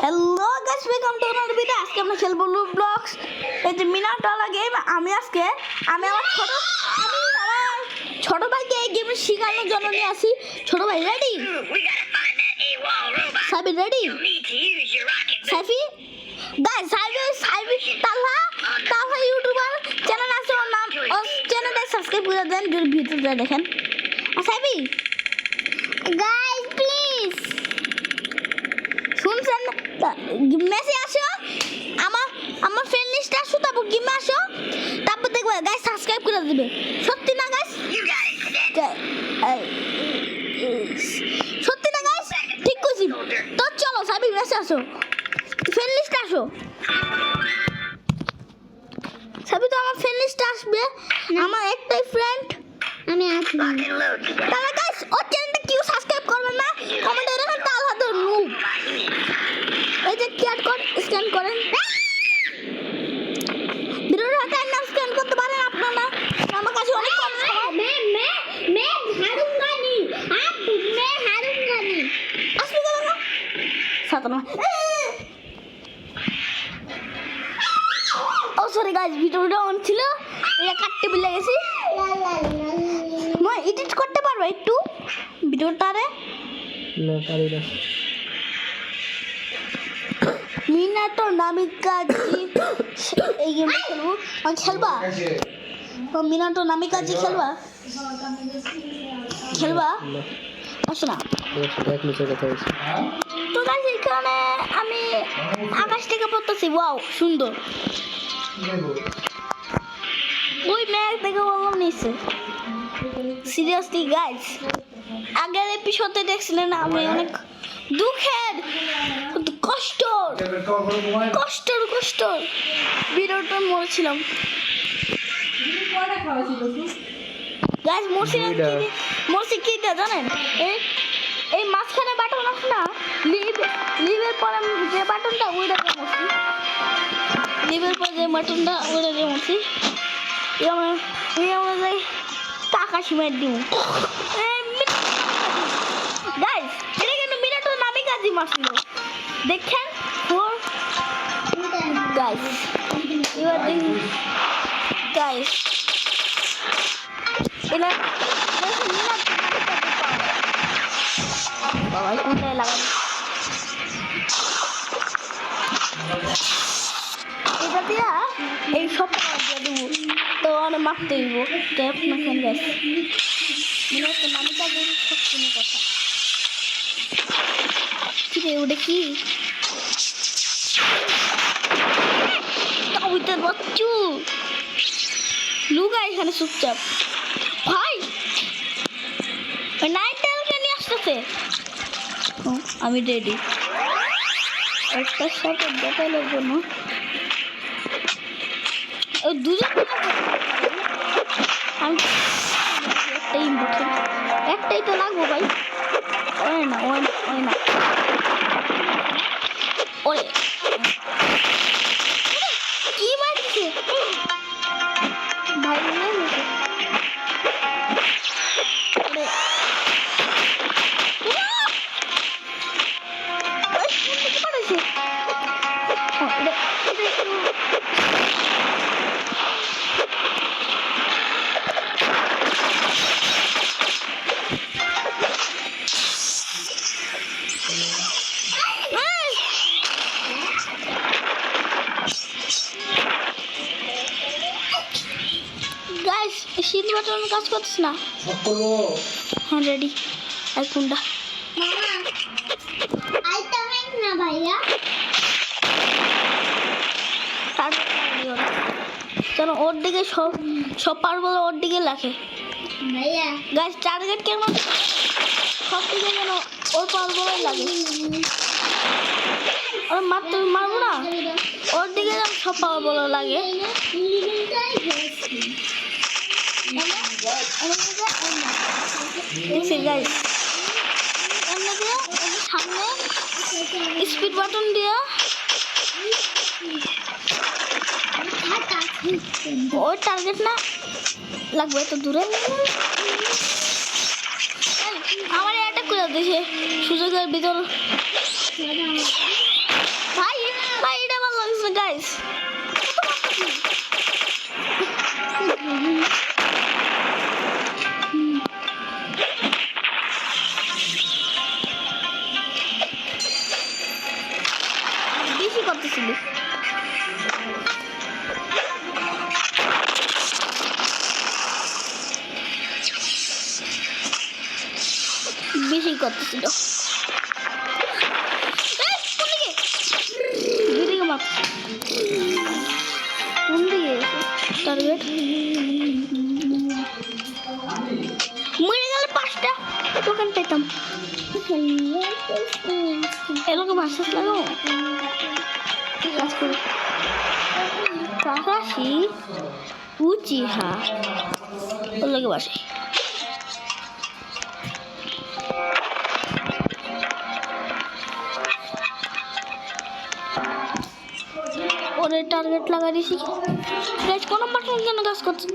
Hello guys, welcome to another video. আজকে আমরা খেলবো রোবলক্স। এই যে মিনাটোলা গেম। আমি আমার ছোট ভাইকে এই গেম শেখানোর জন্য নিয়ে আসি। ছোট ভাই ready? Saifi ready? Saifi guys, Saifi Talha youtuber channel আছে, ওর নাম, ওর চ্যানেলটা সাবস্ক্রাইব করে দেন যদি ভিডিওটা দেখেন। সাইফি গাইস প্লিজ শুনছেন, মেসে আসো, আমার ফ্রেন্ড লিস্টে আসো, তারপর গেমে আসো, তারপর দেখবে গাইস সাবস্ক্রাইব করে দিবে। সত্যি না গাইস? সত্যি না গাইস? ঠিক কইছি তো। চলো সাবি মেসে আসো, ফ্রেন্ড লিস্টে আসো। সাবি তো আমার ফ্রেন্ড লিস্টে আসবে, আমার একটাই ফ্রেন্ড আমি আছি। তাহলে গাইস ওর চ্যানেলটা কেউ সাবস্ক্রাইব করবেন না, কমেন্টে লিখুন তালহা দ্য নুব। এই যে কিউআর কোড স্ক্যান করেন, ভিডিওটা টাইম না স্ক্যান করতে পারেন আপনারা। আমার কাছে অনেক কম সময়। मैं हारूंगा नहीं, मैं हारूंगा नहीं। আসলে গেল না সাতনা। ও সরি গাইস, ভিডিওটা অন ছিল, এটা কাটতে ভুলে গেছি। মই এডিট করতে পারবো একটু ভিডিওটারে? না পারি না। মিনাটো নামিকাজি এই গেম খেলবো। আমি খেলবা মিনাটো নামিকাজি খেলবা আসো না। এক নিচে কথা হয়েছে। তো গাইস এখানে আমি আকাশ থেকে পড়তেছি। ওয়াও সুন্দর, ওই মেঘ থেকে বললাম নিচে। সিরিয়াসলি গাইস, আগের এপিসোডে দেখছিলেন আমি অনেক দুঃখের কষ্টর ভিডিওটা মরেছিলাম গাইস। মরছি কি জানেন? এই মাঝখানে বাটন আছে না, লিভের পরে যে বাটনটা ওইটা দিয়ে মরছি। লিভের পরে যে বাটনটা ওইটা দিয়ে মরছি। আমরা যাই টাকা সীমায় দিব গাইস। এটা কিন্তু মিনাটো নামিকাজি মারছিল, দেখেন গাইস। এবার দেখুন গাইস, এটা বাবা কোনটায় লাগাবো? এটা দিয়া এই সব দিয়ে দেবো, তো অনেক মারতে দিব। তো এখন গাইস মিনাটো নামিকাজি সব শুনে কথা। ঠিক আছে, ওটা কি বাচ্চু লুকা এখানে চুপচাপ। ভাই নাইটেলকে নিয়ে আসতেছে। আমি রেডি একটা সাথে ব্যাটালের জন্য। ওই দুজন আমি একটাই ইম্পর্টেন্ট, একটাই তো লাগবো ভাই। ওই না ওরে কি মারছে ভাই? গাইস শীত বাটন কাজ করছে না। হ্যাঁ রেডি। আর কোনটা আইতা মেক না ভাইয়া। কেন ওর দিকে সব পারবো, ওর দিকে লাগে ভাইয়া গাইস। টার্গেট কেমন সব দিকে যেন ওর পারবোই লাগে। ওর মারবো না, ওর দিকে যেন সব পারবো লাগে। দেখছি গাইস, এমনি দিয়ে সামনে স্পিড বাটন দিয়ে ওর টার্গেট না লাগবে এত দূরে। আমার অ্যাটাক করে দিয়েছে সুযোগের ভিতর। করতেছিলি? বেশি করতেছিল। কোন দিকে টার্গেট মরে গেলে 5টা টোকেন পেতাম। এরকম ভার্সেস লাগাও কাজ করে কাকাশি উচিহা ওর লাগে বাসে। ওরে টার্গেট লাগা দিছি গাইস। কোন বাটন কেন কাজ করছে?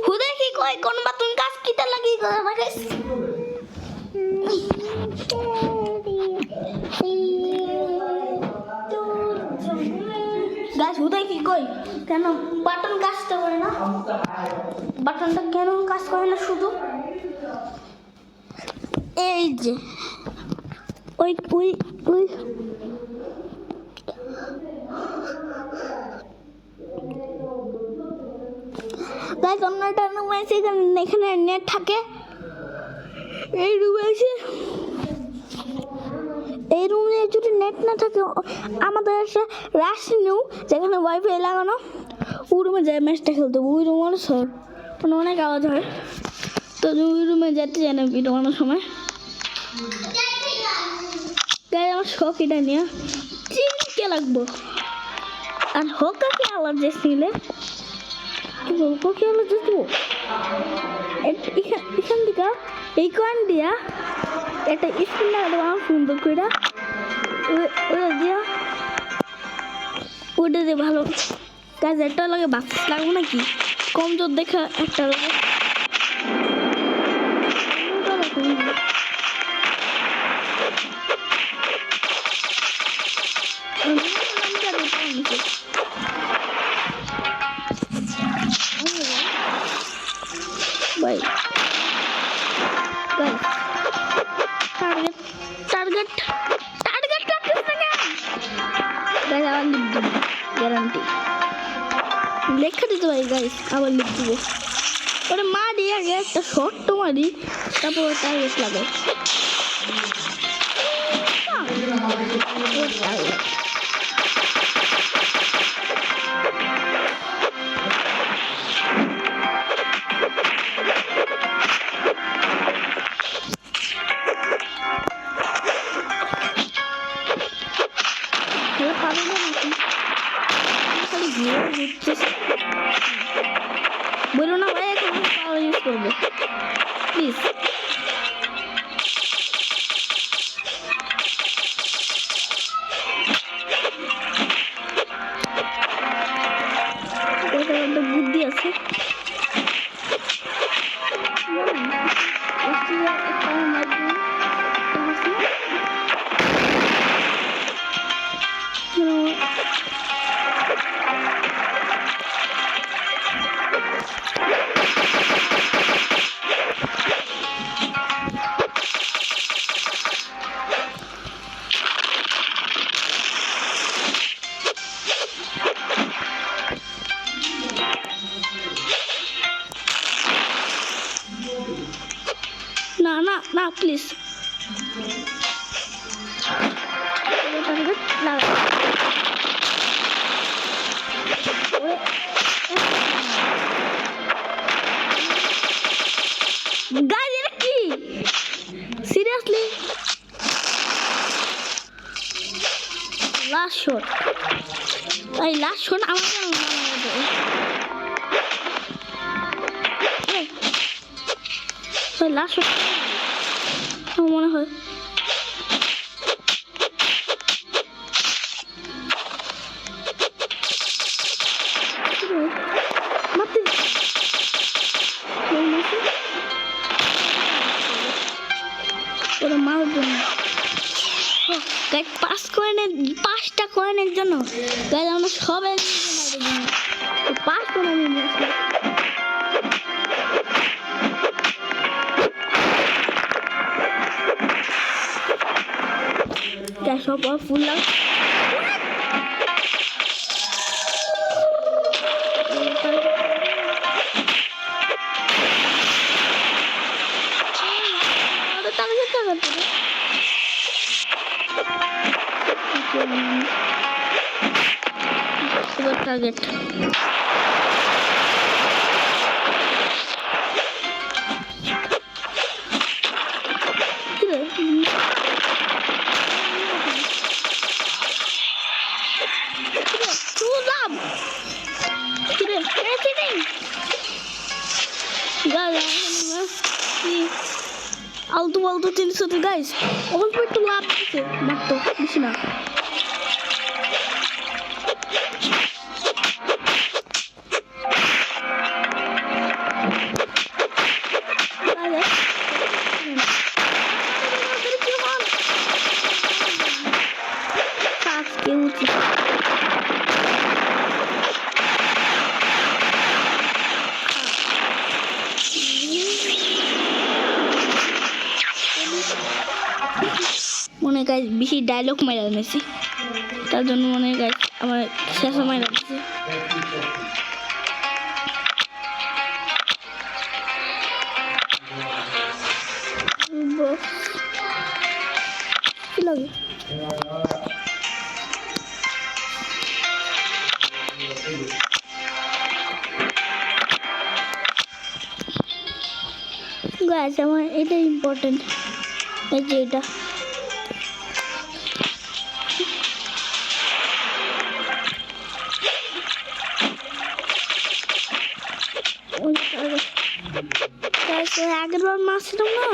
হুদে কি কই কোন বাটন কাজ কিটা লাগি করে না গাইস? গাইস হুদে কি কই কেন বাটন কাজটা করে না? বাটনটা কেন কাজ করে না? শুধু এই যে ওই ওই ওই গাইস অন্যটা রুমে আছে, এখানে নেট থাকে। এই রুমে আছে, এই রুমে যদি নেট না থাকে আমাদের একটা রাশ নিউ যেখানে ওয়াইফাই লাগানো, ওই রুমে যায় ম্যাচটা খেলতে। ওই রুম অনেক সর অনেক আওয়াজ হয়, তো ওই রুমে যেতে চাই না ভিডিও বানানোর সময়। গাই আমার শখ এটা নিয়ে চিনকে লাগবো। আর হোক কি আলাদা ড্রেস নিলে কি বলবো, কি আলাদা ড্রেস দেবো এখান থেকে এই কয়েন দিয়া একটা স্ক্রিন লাগাতে আমার সুন্দর করে ওটা দিয়া ওটা দিয়ে ভালো কাজ। একটা লাগে বাস লাগবো নাকি কম জোর দেখা একটা লাগে। Wait. Guys. Target. Guys, আবার লিখ দেবো গ্যারান্টি লেখা দিতে পারি গাইস, আবার লিখ দেবো। ওরে মারি আগে একটা শর্ট মারি, তারপর টার্গেট লাগে। বলো না ভাই এখন পাওয়ার ইউজ করবো প্লিজ। বুদ্ধি আছে না প্লিজ। গাইস এটা কি সিরিয়াসলি লাস্ট শট? এই লাস্ট শট আমাকে লাস্ট শট মনে হয়। ওরা মারার জন্য 5টা কয়েনের জন্য আমরা সবাই 5 কয়েন আমি নিয়েছি। ক্যাশ অফ ফুল লাগ টার্গেট আলতু আলতু 300 গাইস অল্প একটু লাভ দিচ্ছে মাত্র বেশি না মনে গাইজ বেশি ডায়লগ মারা নিয়েছি তার জন্য মনে গাইজ আমার শেষ মারা দিচ্ছে কি লাগে গাইজ আমার এটা ইম্পর্টেন্ট এই যে এটা আগের বার মাছ ছিল না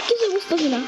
কিছু বুঝতেছি না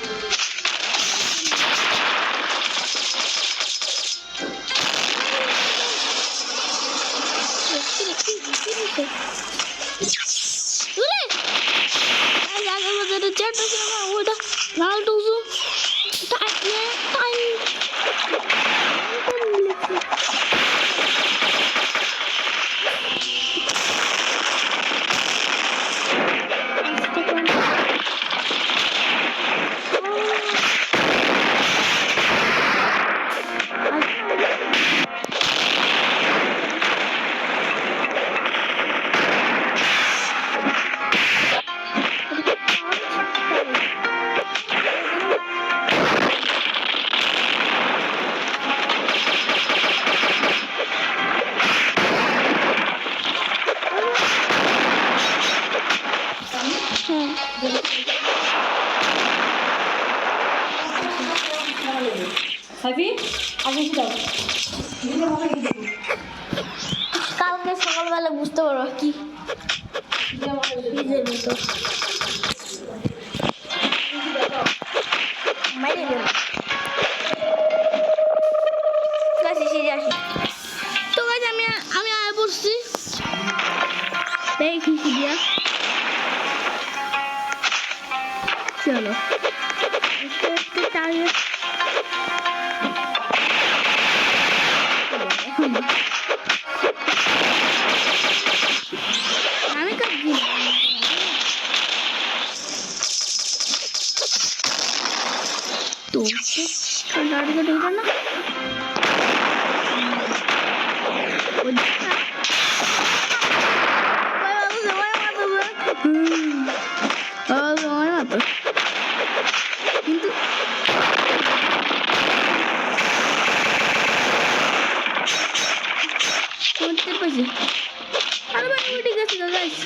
কালকে সকালবেলা বুঝতে পারবো কি তো আমি আয় পড়ছি দেখি দিয়া চলো আমি কাটছি তো গাড়ি গাড়ি না গেছে আরে ভাই উঠে গেছে গাইস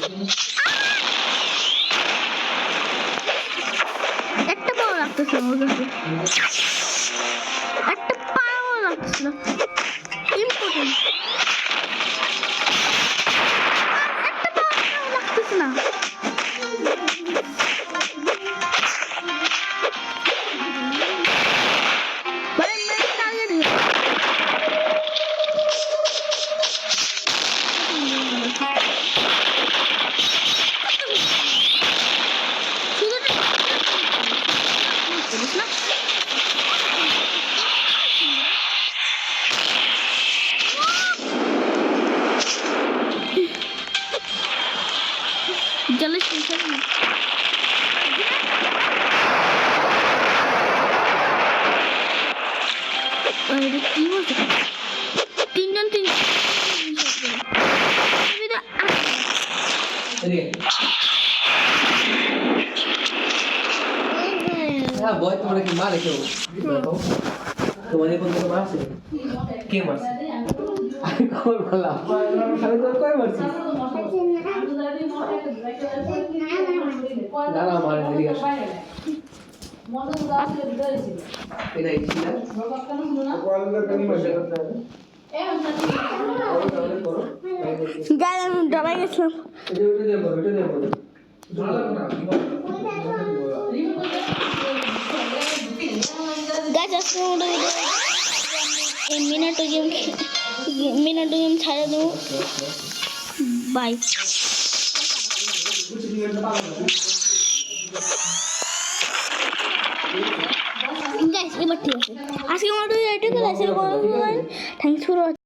একটা পাও লাগতেছে আমার কাছে একটা পাও লাগতেছে না ইম্পর্টেন্ট একটা পাও লাগতেছে না ভাই মেরে টার্গেট জলে শেষে এটা কি বলছে তিনজন হ্যাঁ বয় তোমরা কি মারে কেউ দেখো তোমাদের কোন থেকে মারছে কে মারছে আমি কল করলাম আমি তোর কই মারছি না না মারে এদিকে আসো এটা ইচ্ছি না গায়ে আমি ডরাই গেছিলাম গাছ আজকে মতো মিনাটো গেম ছাড়া দেবো বাই গাইস এবার ঠিক আছে আজকে মতো এটুকু আছে থ্যাংকস ফর